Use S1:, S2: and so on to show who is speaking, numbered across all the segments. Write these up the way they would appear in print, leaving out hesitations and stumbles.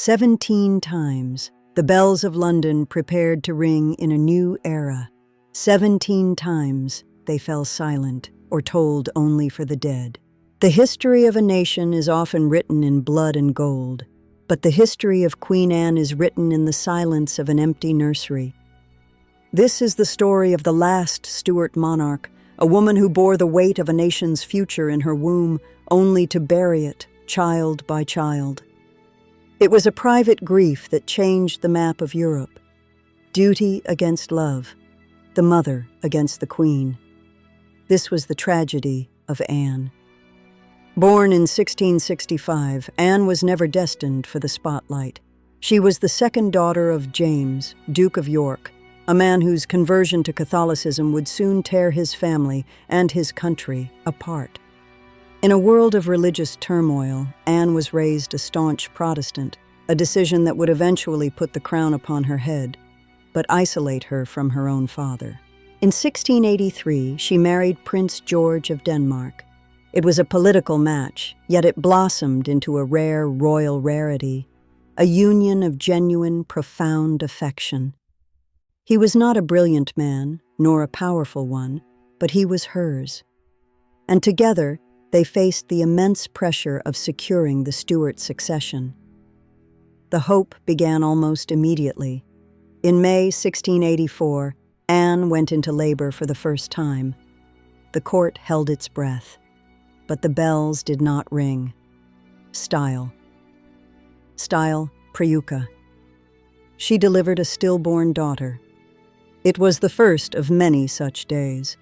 S1: 17 times, the bells of London prepared to ring in a new era. 17 times, they fell silent or told only for the dead. The history of a nation is often written in blood and gold, but the history of Queen Anne is written in the silence of an empty nursery. This is the story of the last Stuart monarch, a woman who bore the weight of a nation's future in her womb, only to bury it, child by child. It was a private grief that changed the map of Europe. Duty against love, the mother against the queen. This was the tragedy of Anne. Born in 1665, Anne was never destined for the spotlight. She was the second daughter of James, Duke of York, a man whose conversion to Catholicism would soon tear his family and his country apart. In a world of religious turmoil, Anne was raised a staunch Protestant, a decision that would eventually put the crown upon her head, but isolate her from her own father. In 1683, she married Prince George of Denmark. It was a political match, yet it blossomed into a rare royal rarity, a union of genuine, profound affection. He was not a brilliant man, nor a powerful one, but he was hers. And together, they faced the immense pressure of securing the Stuart succession. The hope began almost immediately. In May 1684, Anne went into labor for the first time. The court held its breath, but the bells did not ring. Style, Prayuka. She delivered a stillborn daughter. It was the first of many such days.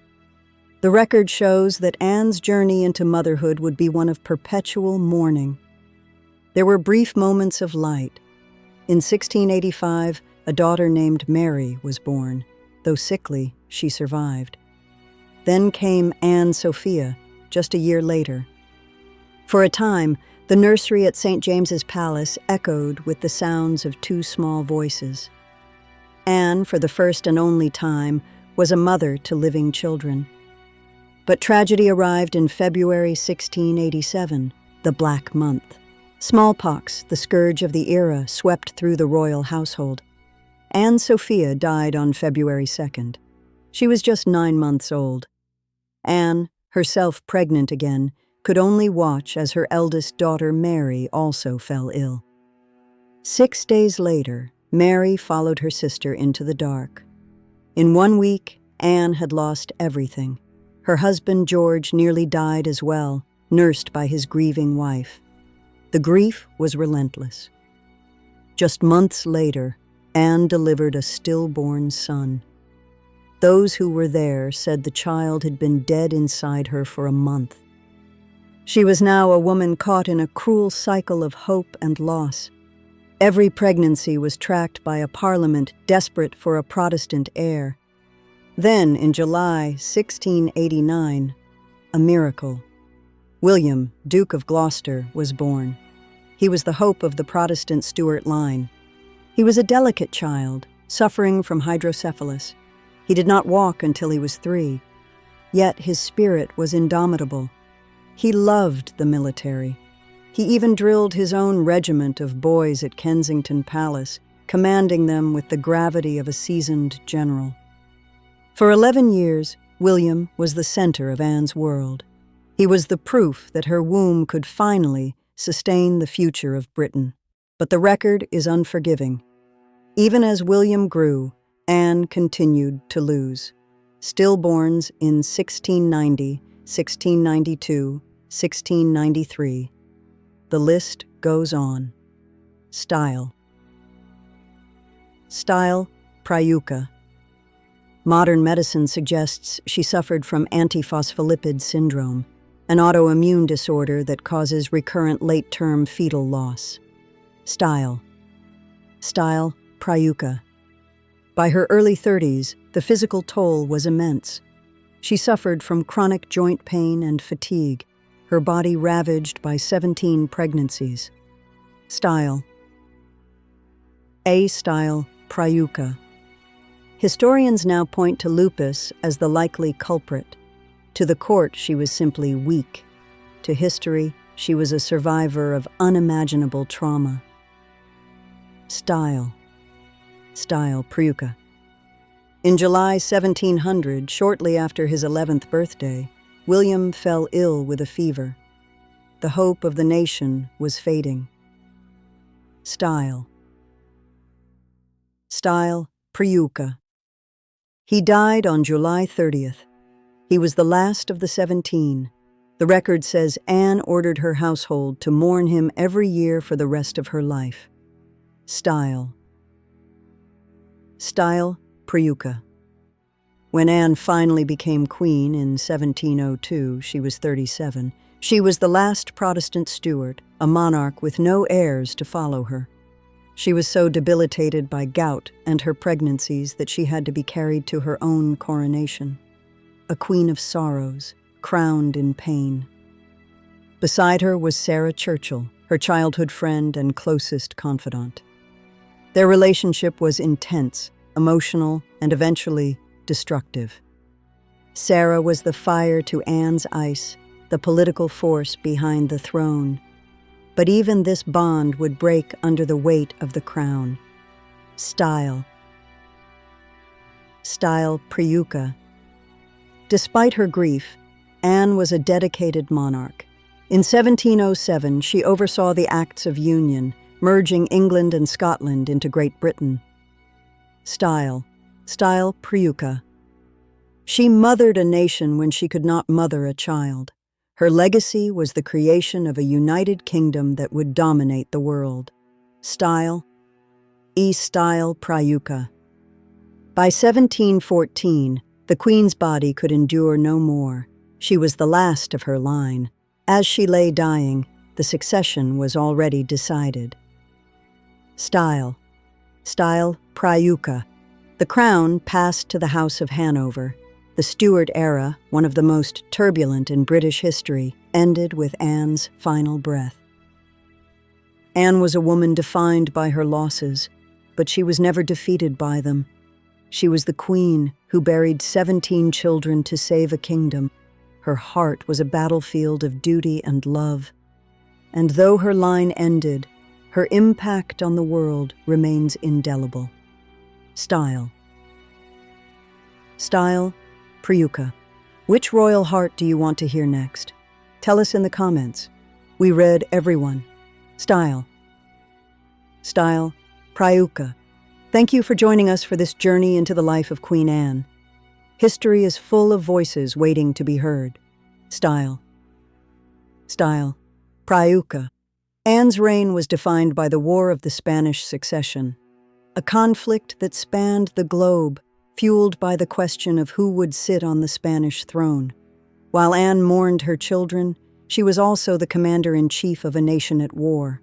S1: The record shows that Anne's journey into motherhood would be one of perpetual mourning. There were brief moments of light. In 1685, a daughter named Mary was born. Though sickly, she survived. Then came Anne Sophia, just a year later. For a time, the nursery at St. James's Palace echoed with the sounds of two small voices. Anne, for the first and only time, was a mother to living children. But tragedy arrived in February 1687, the Black Month. Smallpox, the scourge of the era, swept through the royal household. Anne Sophia died on February 2nd. She was just 9 months old. Anne, herself pregnant again, could only watch as her eldest daughter Mary also fell ill. 6 days later, Mary followed her sister into the dark. In 1 week, Anne had lost everything. Her husband George nearly died as well, nursed by his grieving wife. The grief was relentless. Just months later, Anne delivered a stillborn son. Those who were there said the child had been dead inside her for a month. She was now a woman caught in a cruel cycle of hope and loss. Every pregnancy was tracked by a parliament desperate for a Protestant heir. Then, in July 1689, a miracle. William, Duke of Gloucester, was born. He was the hope of the Protestant Stuart line. He was a delicate child, suffering from hydrocephalus. He did not walk until he was 3. Yet his spirit was indomitable. He loved the military. He even drilled his own regiment of boys at Kensington Palace, commanding them with the gravity of a seasoned general. For 11 years, William was the center of Anne's world. He was the proof that her womb could finally sustain the future of Britain. But the record is unforgiving. Even as William grew, Anne continued to lose. Stillborns in 1690, 1692, 1693. The list goes on. Style, Prayuka. Modern medicine suggests she suffered from antiphospholipid syndrome, an autoimmune disorder that causes recurrent late-term fetal loss. Style, Prayuka. By her early 30s, the physical toll was immense. She suffered from chronic joint pain and fatigue, her body ravaged by 17 pregnancies. Style, Prayuka. Historians now point to lupus as the likely culprit. To the court, she was simply weak. To history, she was a survivor of unimaginable trauma. Style. Style Priuka. In July 1700, shortly after his 11th birthday, William fell ill with a fever. The hope of the nation was fading. Style. Style Priuka. He died on July 30th. He was the last of the 17. The record says Anne ordered her household to mourn him every year for the rest of her life. Style. Style Priuka. When Anne finally became queen in 1702, she was 37. She was the last Protestant Stuart, a monarch with no heirs to follow her. She was so debilitated by gout and her pregnancies that she had to be carried to her own coronation. A queen of sorrows, crowned in pain. Beside her was Sarah Churchill, her childhood friend and closest confidant. Their relationship was intense, emotional, and eventually destructive. Sarah was the fire to Anne's ice, the political force behind the throne. But even this bond would break under the weight of the crown. Style. Style Priuka. Despite her grief, Anne was a dedicated monarch. In 1707, she oversaw the Acts of Union, merging England and Scotland into Great Britain. Style. Style Priuka. She mothered a nation when she could not mother a child. Her legacy was the creation of a united kingdom that would dominate the world. Style. Style Priuka. By 1714, the Queen's body could endure no more. She was the last of her line. As she lay dying, the succession was already decided. Style. Style Priuka. The crown passed to the House of Hanover. The Stuart era, one of the most turbulent in British history, ended with Anne's final breath. Anne was a woman defined by her losses, but she was never defeated by them. She was the queen who buried 17 children to save a kingdom. Her heart was a battlefield of duty and love. And though her line ended, her impact on the world remains indelible. Style. Style Priuka. Which royal heart do you want to hear next? Tell us in the comments. We read everyone. Style. Style Priuka. Thank you for joining us for this journey into the life of Queen Anne. History is full of voices waiting to be heard. Style. Style Priuka. Anne's reign was defined by the War of the Spanish Succession, a conflict that spanned the globe, fueled by the question of who would sit on the Spanish throne. While Anne mourned her children, she was also the commander-in-chief of a nation at war.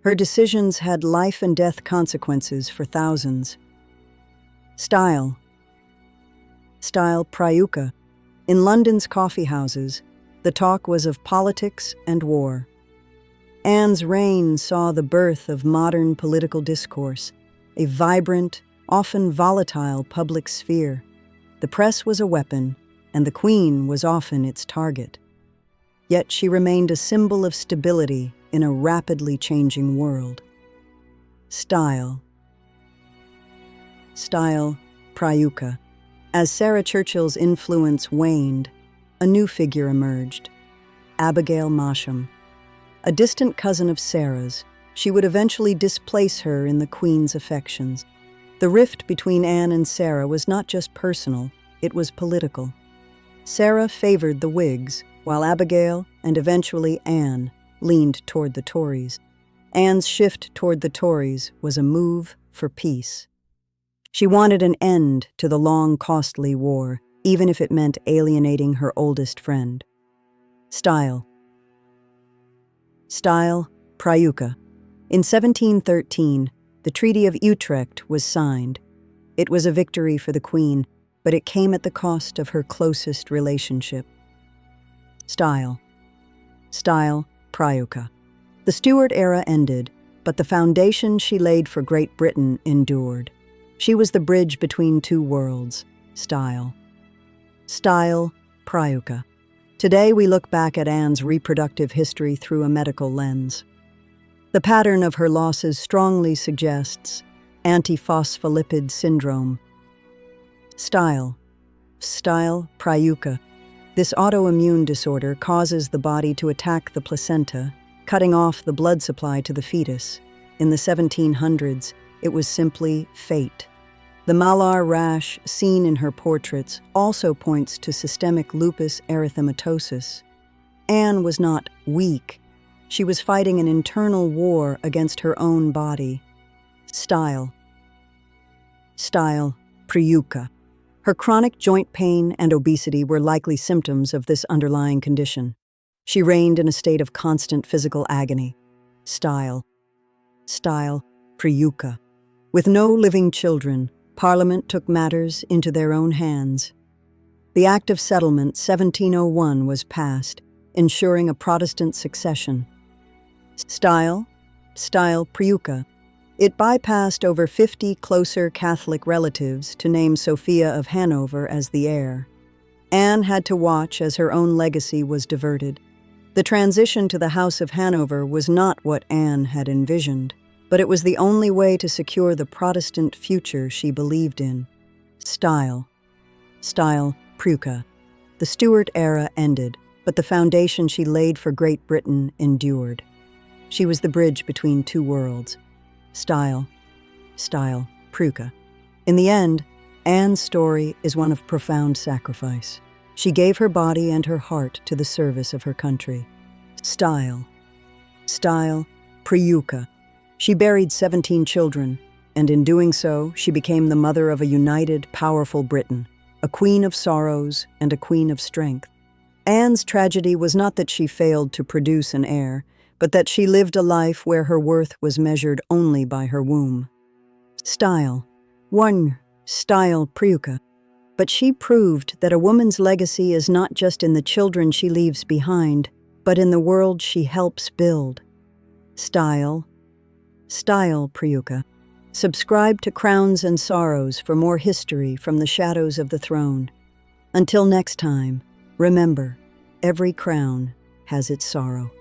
S1: Her decisions had life and death consequences for thousands. Style. Style Priuka. In London's coffee houses, the talk was of politics and war. Anne's reign saw the birth of modern political discourse, a vibrant, often volatile public sphere. The press was a weapon, and the Queen was often its target. Yet she remained a symbol of stability in a rapidly changing world. Style. Style Priuka. As Sarah Churchill's influence waned, a new figure emerged, Abigail Masham. A distant cousin of Sarah's, she would eventually displace her in the Queen's affections. The rift between Anne and Sarah was not just personal, it was political. Sarah favored the Whigs, while Abigail, and eventually Anne, leaned toward the Tories. Anne's shift toward the Tories was a move for peace. She wanted an end to the long, costly war, even if it meant alienating her oldest friend. Style. Style Priuka. In 1713, the Treaty of Utrecht was signed. It was a victory for the Queen, but it came at the cost of her closest relationship. Style. Style Priuka. The Stuart era ended, but the foundation she laid for Great Britain endured. She was the bridge between two worlds. Style. Style Priuka. Today we look back at Anne's reproductive history through a medical lens. The pattern of her losses strongly suggests antiphospholipid syndrome. Style Priuka. This autoimmune disorder causes the body to attack the placenta, cutting off the blood supply to the fetus. In the 1700s, it was simply fate. The malar rash seen in her portraits also points to systemic lupus erythematosus. Anne was not weak. She was fighting an internal war against her own body. Style Priuka. Her chronic joint pain and obesity were likely symptoms of this underlying condition. She reigned in a state of constant physical agony. Style Priuka. With no living children, Parliament took matters into their own hands. The Act of Settlement 1701 was passed, ensuring a Protestant succession. Style Priuka. It bypassed over 50 closer Catholic relatives to name Sophia of Hanover as the heir. Anne had to watch as her own legacy was diverted. The transition to the House of Hanover was not what Anne had envisioned, but it was the only way to secure the Protestant future she believed in. Style Priuka. The Stuart era ended, but the foundation she laid for Great Britain endured. She was the bridge between two worlds. Style Priuka. In the end, Anne's story is one of profound sacrifice. She gave her body and her heart to the service of her country. Style Priuka. She buried 17 children, and in doing so, she became the mother of a united, powerful Britain, a queen of sorrows and a queen of strength. Anne's tragedy was not that she failed to produce an heir, but that she lived a life where her worth was measured only by her womb. Style Priuka. But she proved that a woman's legacy is not just in the children she leaves behind, but in the world she helps build. Style Priuka. Subscribe to Crowns and Sorrows for more history from the shadows of the throne. Until next time, remember, every crown has its sorrow.